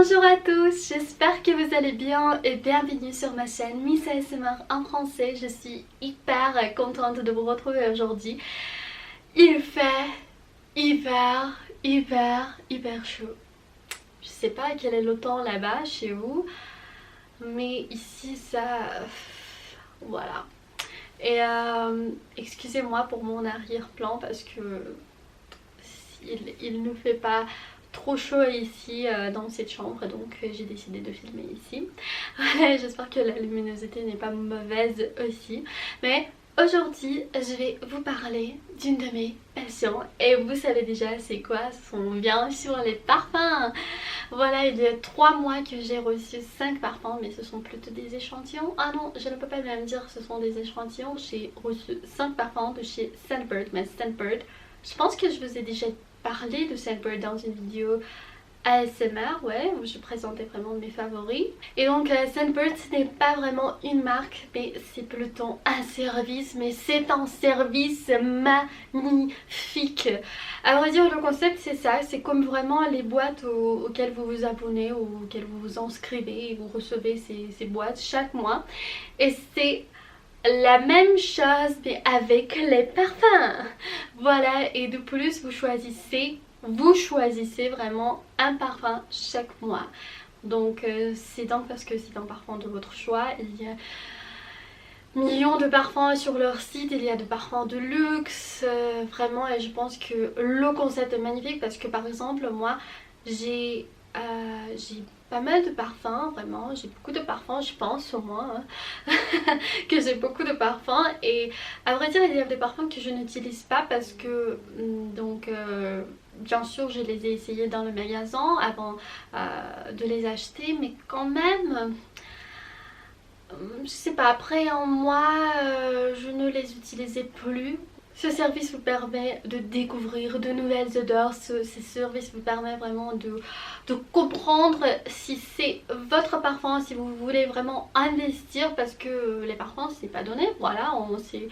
Bonjour à tous, j'espère que vous allez bien et bienvenue sur ma chaîne Miss ASMR en français. Je suis hyper contente de vous retrouver aujourd'hui. Il fait hyper chaud. Je sais pas quel est le temps là-bas chez vous, mais ici ça... voilà. Et excusez-moi pour mon arrière-plan parce que il ne fait pas trop chaud ici dans cette chambre, donc j'ai décidé de filmer ici. Voilà, j'espère que la luminosité n'est pas mauvaise aussi. Mais aujourd'hui je vais vous parler d'une de mes passions et vous savez déjà c'est quoi, ce sont bien sûr les parfums. Voilà, il y a 3 mois que j'ai reçu 5 parfums, mais ce sont plutôt des échantillons. Ah non, je ne peux pas même dire que ce sont des échantillons. J'ai reçu 5 parfums de chez Scentbird, mais Scentbird, je pense que je vous ai déjà parlé de Scentbird dans une vidéo ASMR, ouais, où je présentais vraiment mes favoris. Et donc Scentbird, ce n'est pas vraiment une marque, mais c'est plutôt un service, mais c'est un service magnifique. À vrai dire, le concept c'est ça, c'est comme vraiment les boîtes auxquelles vous vous abonnez ou auxquelles vous vous inscrivez et vous recevez ces boîtes chaque mois. Et c'est la même chose mais avec les parfums. Voilà, et de plus vous choisissez vraiment un parfum chaque mois. Donc c'est donc parce que c'est un parfum de votre choix. Il y a millions de parfums sur leur site, il y a des parfums de luxe, vraiment, et je pense que le concept est magnifique parce que par exemple moi j'ai pas mal de parfums, vraiment, j'ai beaucoup de parfums, je pense au moins que j'ai beaucoup de parfums. Et à vrai dire il y a des parfums que je n'utilise pas parce que donc bien sûr je les ai essayés dans le magasin avant de les acheter, mais quand même je sais pas, après un mois je ne les utilisais plus. Ce service vous permet de découvrir de nouvelles odeurs, ce service vous permet vraiment de comprendre si c'est votre parfum, si vous voulez vraiment investir, parce que les parfums c'est pas donné, voilà, on sait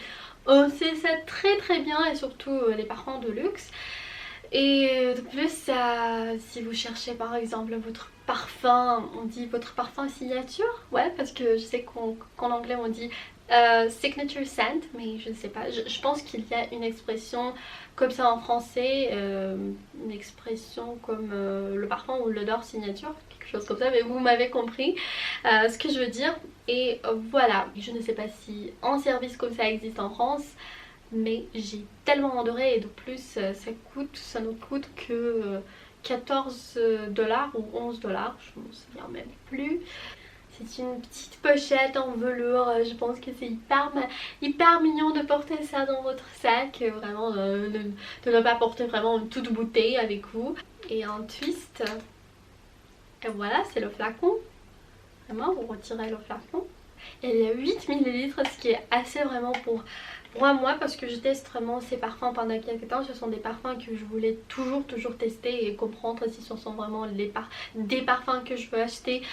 ça très bien, et surtout les parfums de luxe. Et de plus, si vous cherchez par exemple votre parfum, on dit votre parfum signature, ouais, parce que je sais qu'en anglais on dit signature scent, mais je ne sais pas, je pense qu'il y a une expression comme ça en français, une expression comme le parfum ou l'odeur signature, quelque chose comme ça, mais vous m'avez compris ce que je veux dire. Et voilà, je ne sais pas si un service comme ça existe en France, mais j'ai tellement adoré. Et de plus ça ne coûte que 14 $ ou 11 $, je ne me souviens même plus. C'est une petite pochette en velours, je pense que c'est hyper mignon de porter ça dans votre sac, vraiment de ne pas porter vraiment une toute bouteille avec vous. Et un twist, et voilà, c'est le flacon, vraiment vous retirez le flacon. Et il y a 8 ml, ce qui est assez vraiment pour moi, parce que je teste vraiment ces parfums pendant quelques temps. Ce sont des parfums que je voulais toujours tester et comprendre si ce sont vraiment des parfums que je veux acheter.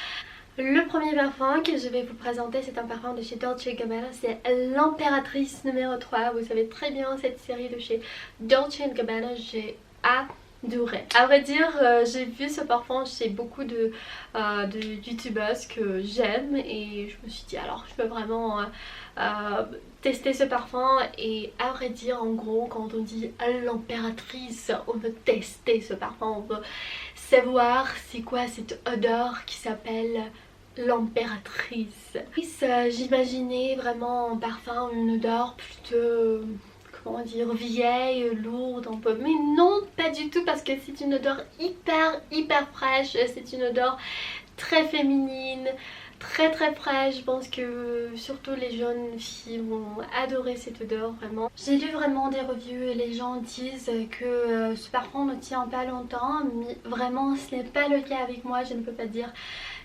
Le premier parfum que je vais vous présenter, c'est un parfum de chez Dolce & Gabbana, c'est l'Impératrice numéro 3. Vous savez très bien cette série de chez Dolce & Gabbana, j'ai adoré. À vrai dire, j'ai vu ce parfum chez beaucoup de youtubeuses que j'aime, et je me suis dit alors je peux vraiment tester ce parfum. Et à vrai dire, en gros, quand on dit l'impératrice, on veut tester ce parfum, on veut savoir c'est quoi cette odeur qui s'appelle l'impératrice. J'imaginais vraiment un parfum, une odeur plutôt, comment dire, vieille, lourde un peu, mais non, pas du tout, parce que c'est une odeur hyper fraîche, c'est une odeur très féminine, très fraîche. Je pense que surtout les jeunes filles vont adorer cette odeur, vraiment. J'ai lu vraiment des reviews et les gens disent que ce parfum ne tient pas longtemps, mais vraiment ce n'est pas le cas avec moi. Je ne peux pas dire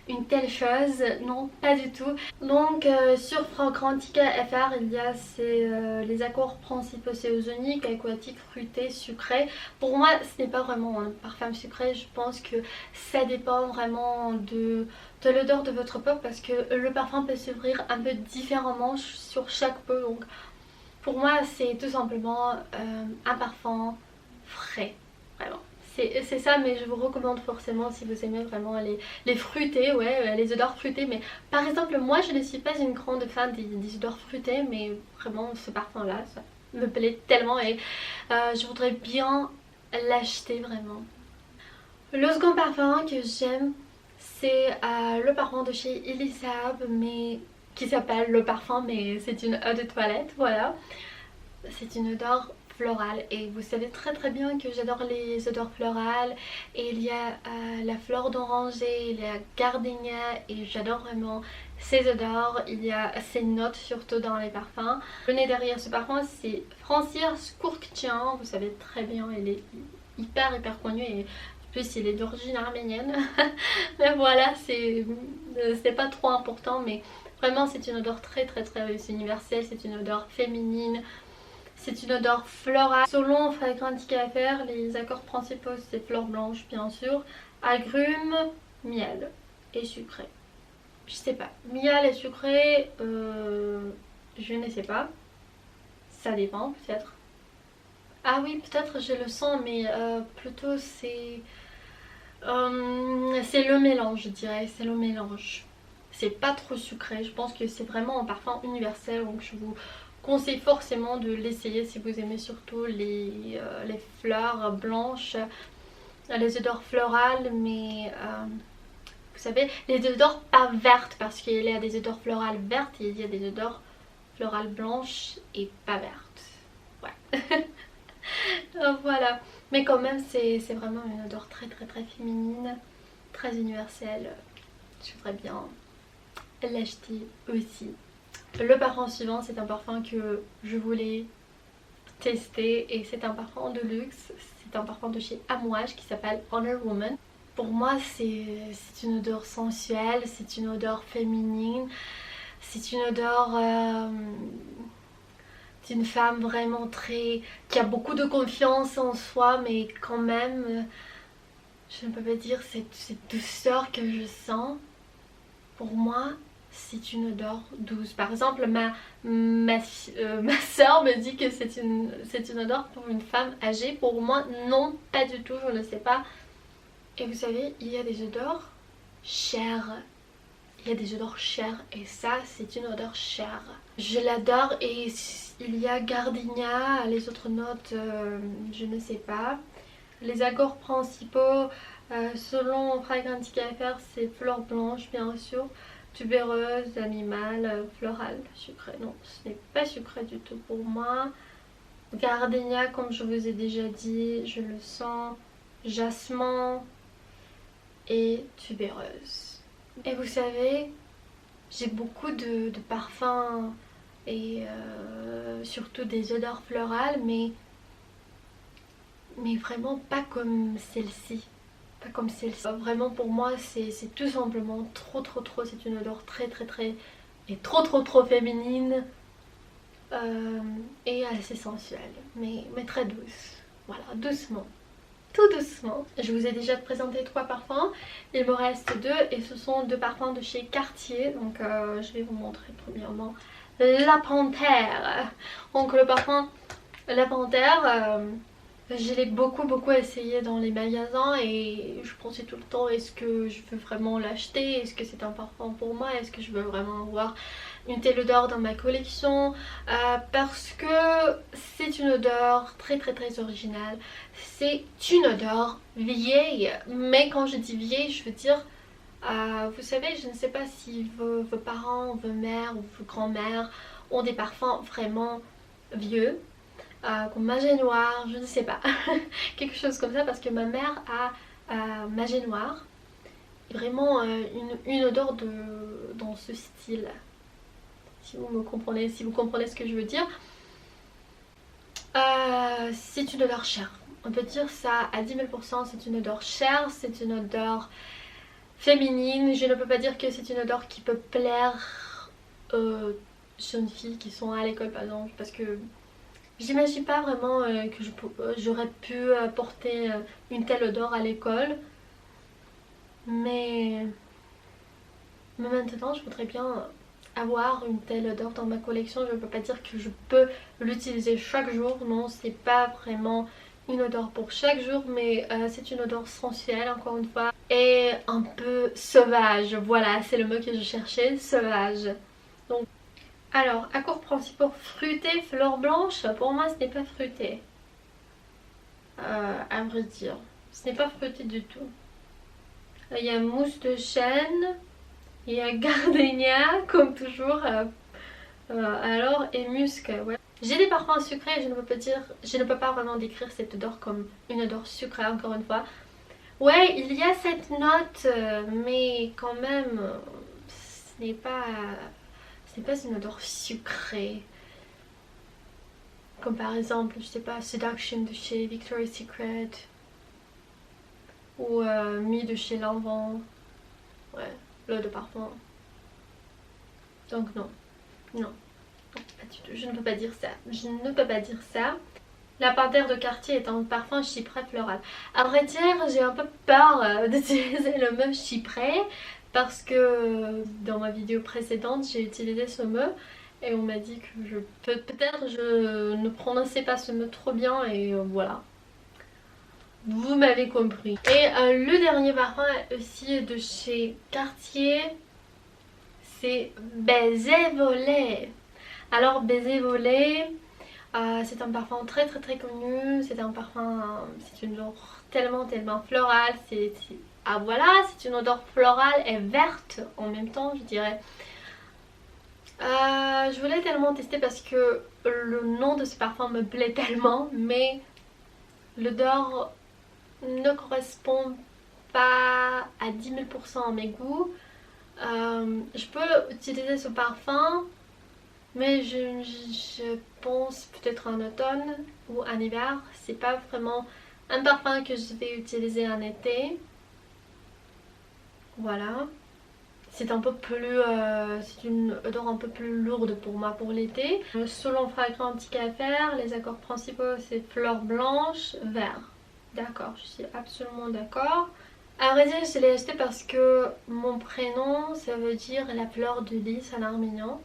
une telle chose, non, pas du tout. Donc sur Fragrantica FR, il y a les accords principaux, c'est ozonique, aquatique, fruité, sucré. Pour moi ce n'est pas vraiment un parfum sucré, je pense que ça dépend vraiment de l'odeur de votre peau, parce que le parfum peut s'ouvrir un peu différemment sur chaque peau. Donc pour moi c'est tout simplement un parfum frais, vraiment. c'est ça, mais je vous recommande forcément si vous aimez vraiment les fruités, ouais, les odeurs fruitées. Mais par exemple, moi je ne suis pas une grande fan des odeurs fruitées, mais vraiment ce parfum là, ça me plaît tellement et je voudrais bien l'acheter vraiment. Le second parfum que j'aime, c'est le parfum de chez Elisab, mais qui s'appelle le parfum, mais c'est une eau de toilette, voilà. C'est une odeur florale et vous savez très bien que j'adore les odeurs florales. Et il y a la fleur d'oranger, il y a gardenia et j'adore vraiment ces odeurs. Il y a ces notes surtout dans les parfums. Le nez derrière ce parfum, c'est Francir Skurktian, vous savez très bien, il est hyper connu et en plus il est d'origine arménienne. Mais voilà, c'est pas trop important, mais vraiment c'est une odeur très universelle, c'est une odeur féminine. C'est une odeur florale. Selon Fragrantica FR, les accords principaux c'est fleurs blanches bien sûr, agrumes, miel et sucré. Je sais pas, miel et sucré, je ne sais pas. Ça dépend peut-être. Ah oui, peut-être je le sens, mais plutôt c'est le mélange, je dirais, c'est le mélange. C'est pas trop sucré, je pense que c'est vraiment un parfum universel, donc je vous conseille forcément de l'essayer si vous aimez surtout les fleurs blanches, les odeurs florales, mais vous savez, les odeurs pas vertes, parce qu'il y a des odeurs florales vertes et il y a des odeurs florales blanches et pas vertes. Ouais. Voilà, mais quand même c'est vraiment une odeur très féminine, très universelle. Je voudrais bien l'acheter aussi. Le parfum suivant, c'est un parfum que je voulais tester et c'est un parfum de luxe. C'est un parfum de chez Amouage qui s'appelle Honor Woman. Pour moi c'est une odeur sensuelle, c'est une odeur féminine, c'est une odeur d'une femme vraiment qui a beaucoup de confiance en soi, mais quand même je ne peux pas dire cette douceur que je sens. Pour moi c'est une odeur douce. Par exemple ma soeur me dit que c'est une odeur pour une femme âgée. Pour moi non, pas du tout, je ne sais pas. Et vous savez, il y a des odeurs chères. Il y a des odeurs chères et ça c'est une odeur chère. Je l'adore et il y a gardenia, les autres notes je ne sais pas. Les accords principaux selon Fragrantica FR c'est fleur blanche bien sûr, tubéreuse, animale, florale, sucré. Non, ce n'est pas sucré du tout pour moi. Gardenia comme je vous ai déjà dit, je le sens, jasmin et tubéreuse. Et vous savez, j'ai beaucoup de parfums et surtout des odeurs florales, mais vraiment pas comme celle-ci. Pas comme celle-ci. Vraiment pour moi c'est tout simplement trop. C'est une odeur très et trop féminine et assez sensuelle. Mais très douce. Voilà, doucement. Tout doucement. Je vous ai déjà présenté 3 parfums, il me reste 2 et ce sont 2 parfums de chez Cartier. Donc je vais vous montrer premièrement La Panthère. Donc le parfum La Panthère, je l'ai beaucoup essayé dans les magasins et je pensais tout le temps, est-ce que je veux vraiment l'acheter, est-ce que c'est un parfum pour moi, est-ce que je veux vraiment avoir une telle odeur dans ma collection, parce que c'est une odeur très originale. C'est une odeur vieille, mais quand je dis vieille je veux dire vous savez, je ne sais pas si vos parents, vos mères ou vos grands-mères ont des parfums vraiment vieux, comme Magé Noir, je ne sais pas, quelque chose comme ça, parce que ma mère a Magé Noir, vraiment une odeur dans ce style. Si vous me comprenez, si vous comprenez ce que je veux dire. C'est une odeur chère, on peut dire ça à 10 000 %. C'est une odeur chère, c'est une odeur féminine. Je ne peux pas dire que c'est une odeur qui peut plaire aux jeunes filles qui sont à l'école par exemple, parce que j'imagine pas vraiment que j'aurais pu porter une telle odeur à l'école. Mais maintenant je voudrais bien avoir une telle odeur dans ma collection. Je ne peux pas dire que je peux l'utiliser chaque jour, non, c'est pas vraiment une odeur pour chaque jour, mais c'est une odeur sensuelle encore une fois et un peu sauvage. Voilà, c'est le mot que je cherchais, sauvage. Donc, alors, accords principaux fruité, fleur blanche. Pour moi, ce n'est pas fruité. À vrai dire, ce n'est pas fruité du tout. Il y a mousse de chêne, il y a gardenia comme toujours, alors et musc. Ouais. J'ai des parfums sucrés, je ne peux pas vraiment décrire cette odeur comme une odeur sucrée encore une fois. Ouais, il y a cette note, mais quand même, ce n'est pas une odeur sucrée. Comme par exemple, je sais pas, Seduction de chez Victoria's Secret ou Me de chez Lanvin. Ouais, l'eau de parfum. Donc non, non, pas du tout. Je ne peux pas dire ça. Je ne peux pas dire ça. La Panthère de Cartier est un parfum chyprès floral. À vrai dire, j'ai un peu peur d'utiliser le mot chyprès parce que dans ma vidéo précédente, j'ai utilisé ce mot et on m'a dit que peut-être je ne prononçais pas ce mot trop bien et voilà. Vous m'avez compris. Et le dernier parfum aussi de chez Cartier, c'est Baiser Volé. Alors Baiser Volé, c'est un parfum très connu, c'est un parfum, c'est une odeur tellement florale, ah voilà, c'est une odeur florale et verte en même temps je dirais. Je voulais tellement tester parce que le nom de ce parfum me plaît tellement, mais l'odeur ne correspond pas à 10 000% à mes goûts. Je peux utiliser ce parfum, mais je pense peut-être en automne ou en hiver. C'est pas vraiment un parfum que je vais utiliser en été. Voilà. C'est un peu plus, c'est une odeur un peu plus lourde pour moi pour l'été. Selon Fragrantica à faire, les accords principaux c'est fleur blanche, vert. D'accord, je suis absolument d'accord. À vrai dire, je l'ai acheté parce que mon prénom, ça veut dire la fleur de lys en arménien.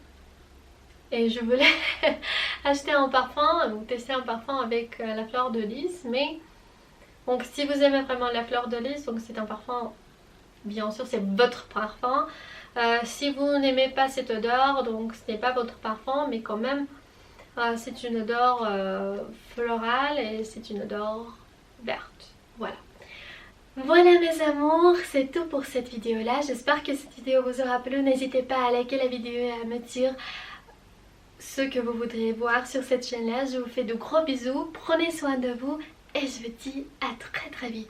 Et je voulais acheter un parfum, ou tester un parfum avec la fleur de lys. Mais, donc si vous aimez vraiment la fleur de lys, donc c'est un parfum, bien sûr c'est votre parfum. Si vous n'aimez pas cette odeur, donc ce n'est pas votre parfum, mais quand même, c'est une odeur florale et c'est une odeur verte. Voilà. Voilà mes amours, c'est tout pour cette vidéo là. J'espère que cette vidéo vous aura plu. N'hésitez pas à liker la vidéo et à me dire ce que vous voudriez voir sur cette chaîne là. Je vous fais de gros bisous, prenez soin de vous et je vous dis à très vite.